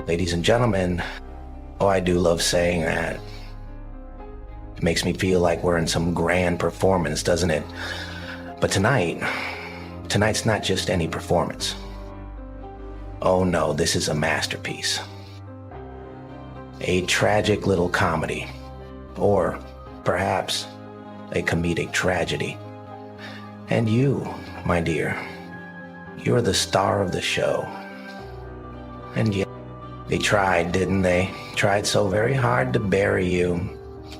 Ladies and gentlemen, oh, I do love saying that. It makes me feel like we're in some grand performance, doesn't it? But tonight's not just any performance. Oh no, this is a masterpiece. A tragic little comedy, or perhaps a comedic tragedy. And you, my dear, you're the star of the show. And yet, they tried, didn't they? Tried so very hard to bury you.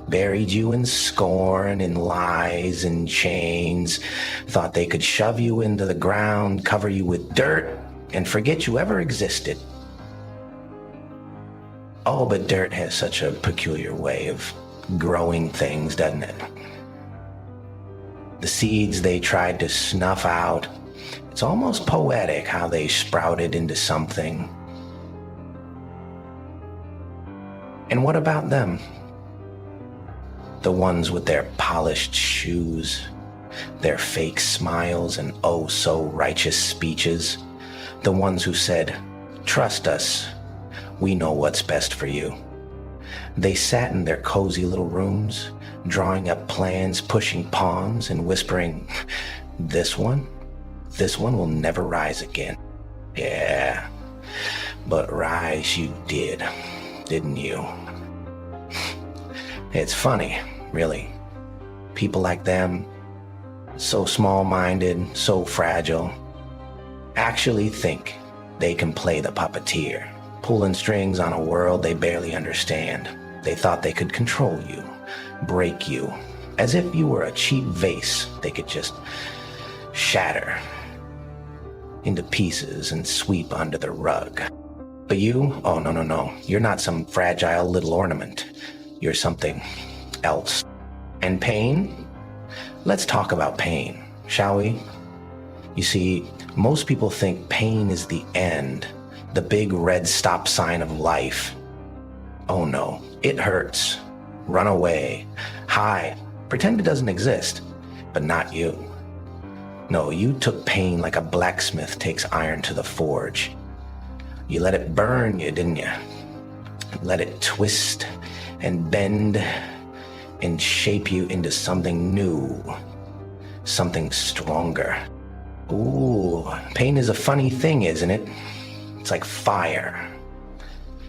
Buried you in scorn, in lies, in chains. Thought they could shove you into the ground, cover you with dirt, and forget you ever existed. Oh, but dirt has such a peculiar way of growing things, doesn't it? The seeds they tried to snuff out, it's almost poetic how they sprouted into something. And what about them? The ones with their polished shoes, their fake smiles and oh so righteous speeches. The ones who said, "Trust us, we know what's best for you." They sat in their cozy little rooms, drawing up plans, pushing pawns, and whispering, this one will never rise again. Yeah, but rise you did, didn't you? It's funny, really. People like them, so small-minded, so fragile, actually think they can play the puppeteer, pulling strings on a world they barely understand. They thought they could control you, break you, as if you were a cheap vase they could just shatter into pieces and sweep under the rug. But you, oh no, you're not some fragile little ornament. You're something else. And pain? Let's talk about pain, shall we? You see, most people think pain is the end, the big red stop sign of life. Oh no, it hurts. Run away, hide, pretend it doesn't exist, but not you. No, you took pain like a blacksmith takes iron to the forge. You let it burn you, didn't you? Let it twist and bend and shape you into something new, something stronger. Ooh, pain is a funny thing, isn't it? It's like fire.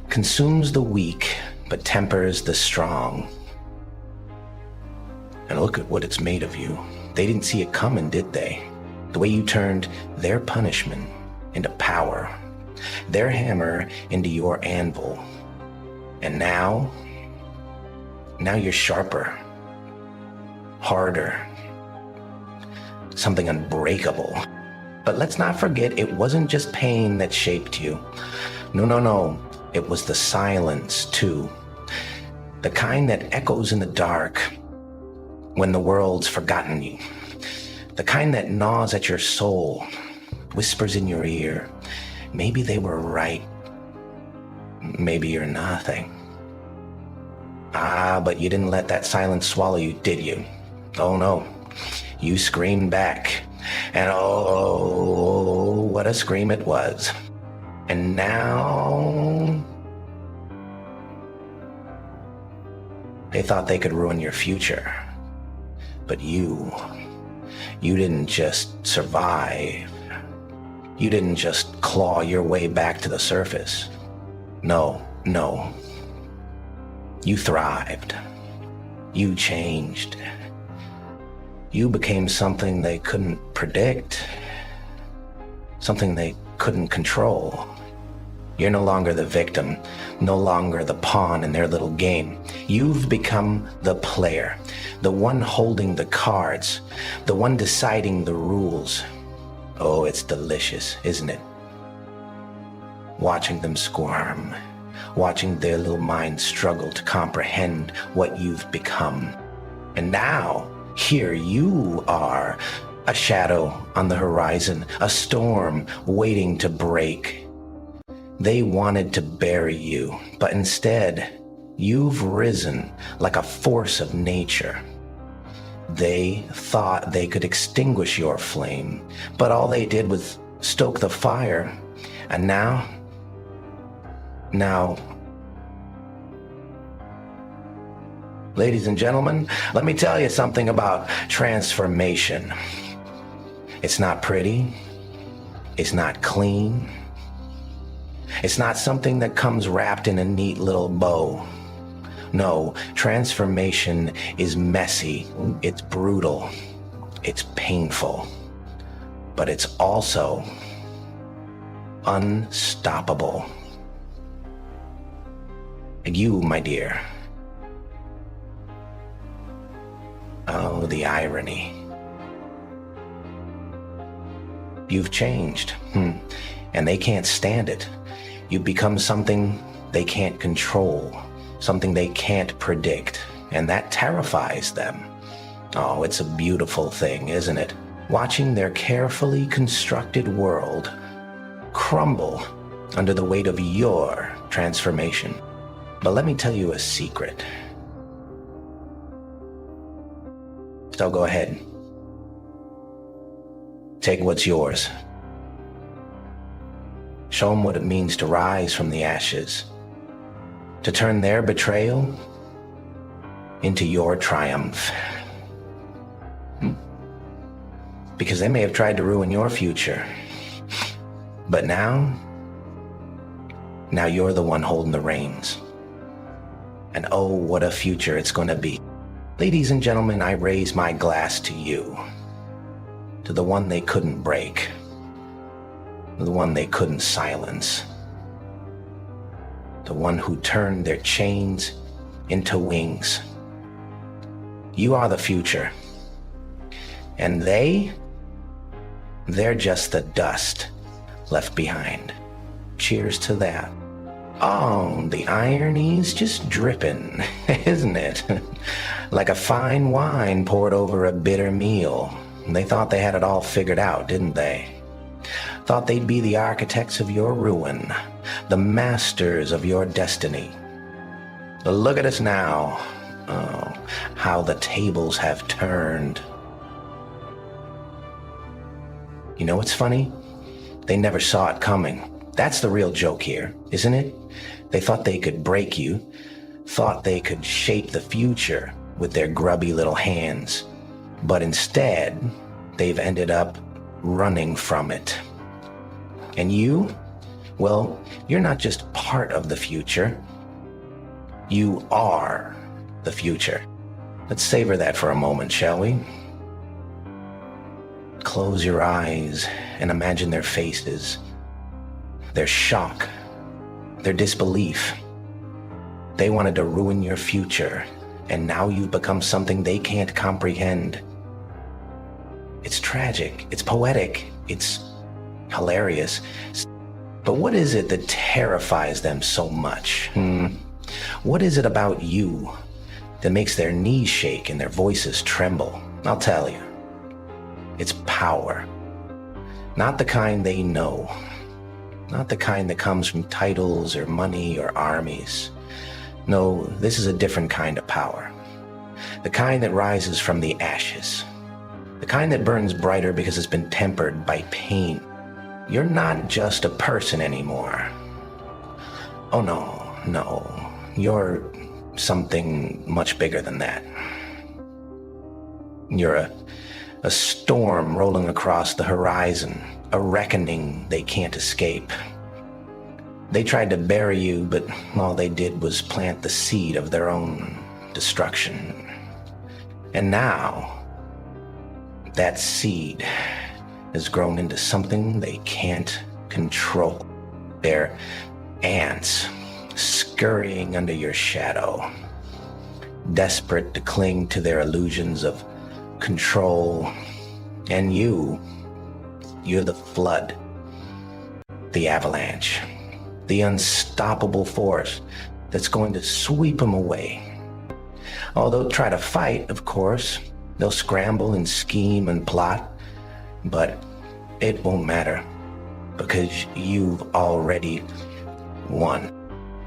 Consumes the weak, but tempers the strong. And look at what it's made of you. They didn't see it coming, did they? The way you turned their punishment into power, their hammer into your anvil. And now you're sharper, harder, something unbreakable. But let's not forget, it wasn't just pain that shaped you. No. It was the silence, too. The kind that echoes in the dark when the world's forgotten you. The kind that gnaws at your soul, whispers in your ear. Maybe they were right. Maybe you're nothing. Ah, but you didn't let that silence swallow you, did you? Oh no, you screamed back. And oh, what a scream it was. And now, they thought they could ruin your future. But you didn't just survive. You didn't just claw your way back to the surface. No. You thrived. You changed. You became something they couldn't predict, something they couldn't control. You're no longer the victim, no longer the pawn in their little game. You've become the player, the one holding the cards, the one deciding the rules. Oh, it's delicious, isn't it? Watching them squirm, watching their little minds struggle to comprehend what you've become. And now, here you are, a shadow on the horizon, a storm waiting to break. They wanted to bury you, but instead, you've risen like a force of nature. They thought they could extinguish your flame, but all they did was stoke the fire. And now Now, ladies and gentlemen, let me tell you something about transformation. It's not pretty. It's not clean. It's not something that comes wrapped in a neat little bow. No, transformation is messy. It's brutal. It's painful. But it's also unstoppable. And you, my dear. Oh, the irony. You've changed, and they can't stand it. You've become something they can't control, something they can't predict, and that terrifies them. Oh, it's a beautiful thing, isn't it? Watching their carefully constructed world crumble under the weight of your transformation. But let me tell you a secret. So go ahead. Take what's yours. Show them what it means to rise from the ashes, to turn their betrayal into your triumph. Because they may have tried to ruin your future, but now you're the one holding the reins. And oh, what a future it's going to be. Ladies and gentlemen, I raise my glass to you, to the one they couldn't break, the one they couldn't silence, the one who turned their chains into wings. You are the future, and they're just the dust left behind. Cheers to that. Oh, the irony's just dripping, isn't it? Like a fine wine poured over a bitter meal. They thought they had it all figured out, didn't they? Thought they'd be the architects of your ruin, the masters of your destiny. But look at us now. Oh, how the tables have turned. You know what's funny? They never saw it coming. That's the real joke here, isn't it? They thought they could break you, thought they could shape the future with their grubby little hands. But instead, they've ended up running from it. And you? Well, you're not just part of the future. You are the future. Let's savor that for a moment, shall we? Close your eyes and imagine their faces, their shock, their disbelief. They wanted to ruin your future, and now you've become something they can't comprehend. It's tragic, it's poetic, it's hilarious. But what is it that terrifies them so much? What is it about you that makes their knees shake and their voices tremble? I'll tell you. It's power. Not the kind they know. Not the kind that comes from titles or money or armies. No, this is a different kind of power. The kind that rises from the ashes. The kind that burns brighter because it's been tempered by pain. You're not just a person anymore. Oh no. You're something much bigger than that. You're a storm rolling across the horizon, a reckoning they can't escape. They tried to bury you, but all they did was plant the seed of their own destruction. And now, that seed has grown into something they can't control. They're ants scurrying under your shadow, desperate to cling to their illusions of control. And you're the flood, the avalanche, the unstoppable force that's going to sweep them away. Oh, they'll try to fight, of course. They'll scramble and scheme and plot, but it won't matter because you've already won.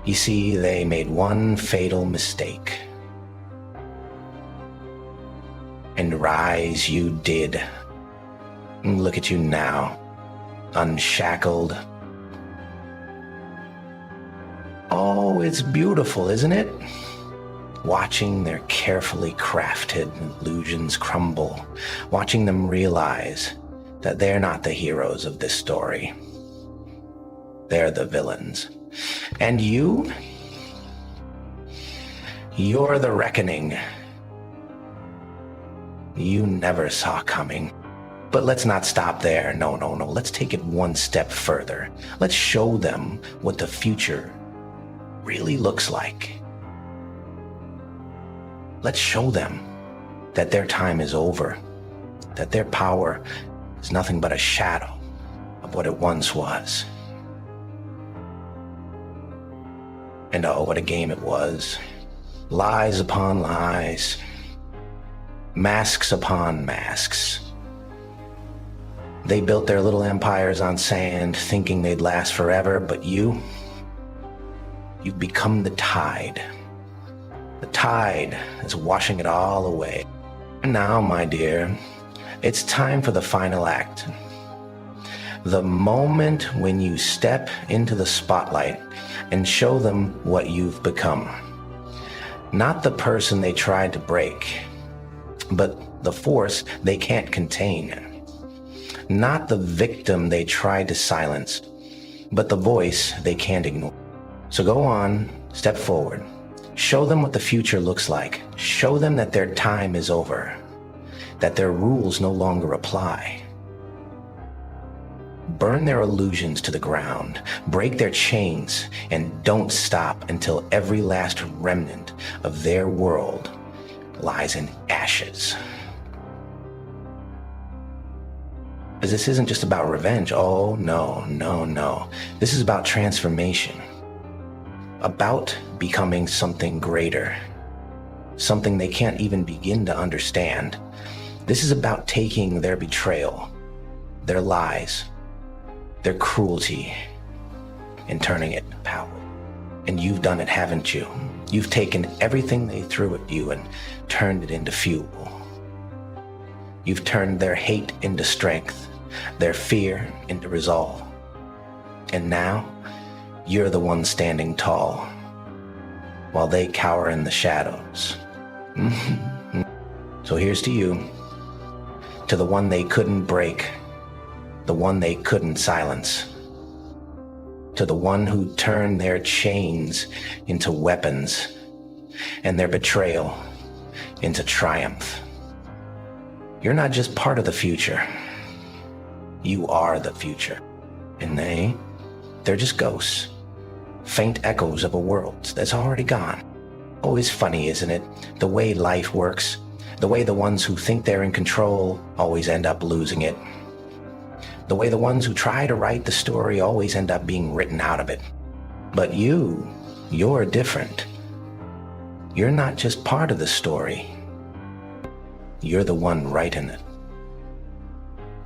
You see, they made one fatal mistake. And rise you did. Look at you now, unshackled, Oh, it's beautiful, isn't it? Watching their carefully crafted illusions crumble, watching them realize that they're not the heroes of this story. They're the villains. And you're the reckoning you never saw coming. But let's not stop there. No. Let's take it one step further. Let's show them what the future really looks like. Let's show them that their time is over, that their power is nothing but a shadow of what it once was. And oh, what a game it was. Lies upon lies, masks upon masks. They built their little empires on sand, thinking they'd last forever, but you've become the tide. The tide is washing it all away. And now, my dear, it's time for the final act. The moment when you step into the spotlight and show them what you've become. Not the person they tried to break, but the force they can't contain. Not the victim they tried to silence, but the voice they can't ignore. So go on, step forward. Show them what the future looks like. Show them that their time is over, that their rules no longer apply. Burn their illusions to the ground, break their chains, and don't stop until every last remnant of their world lies in ashes. Because this isn't just about revenge. Oh, no. This is about transformation. About becoming something greater. Something they can't even begin to understand. This is about taking their betrayal, their lies, their cruelty, and turning it into power. And you've done it, haven't you? You've taken everything they threw at you and turned it into fuel. You've turned their hate into strength, their fear into resolve. And now, you're the one standing tall, while they cower in the shadows. So here's to you, to the one they couldn't break, the one they couldn't silence, to the one who turned their chains into weapons and their betrayal into triumph. You're not just part of the future. You are the future. And they're just ghosts, faint echoes of a world that's already gone. Always funny, isn't it? The way life works, the way the ones who think they're in control always end up losing it. The way the ones who try to write the story always end up being written out of it. But you're different. You're not just part of the story. You're the one writing it.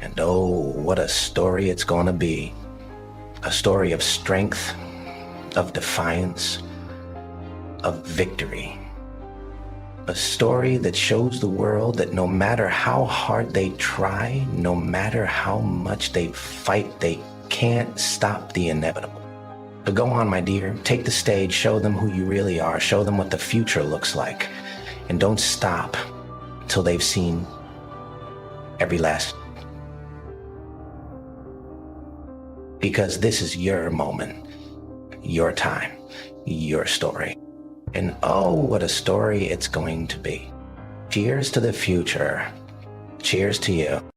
And oh, what a story it's gonna be. A story of strength, of defiance, of victory. A story that shows the world that no matter how hard they try, no matter how much they fight, they can't stop the inevitable. But go on, my dear, take the stage, show them who you really are, show them what the future looks like, and don't stop until they've seen every last. Because this is your moment, your time, your story. And oh, what a story it's going to be. Cheers to the future. Cheers to you.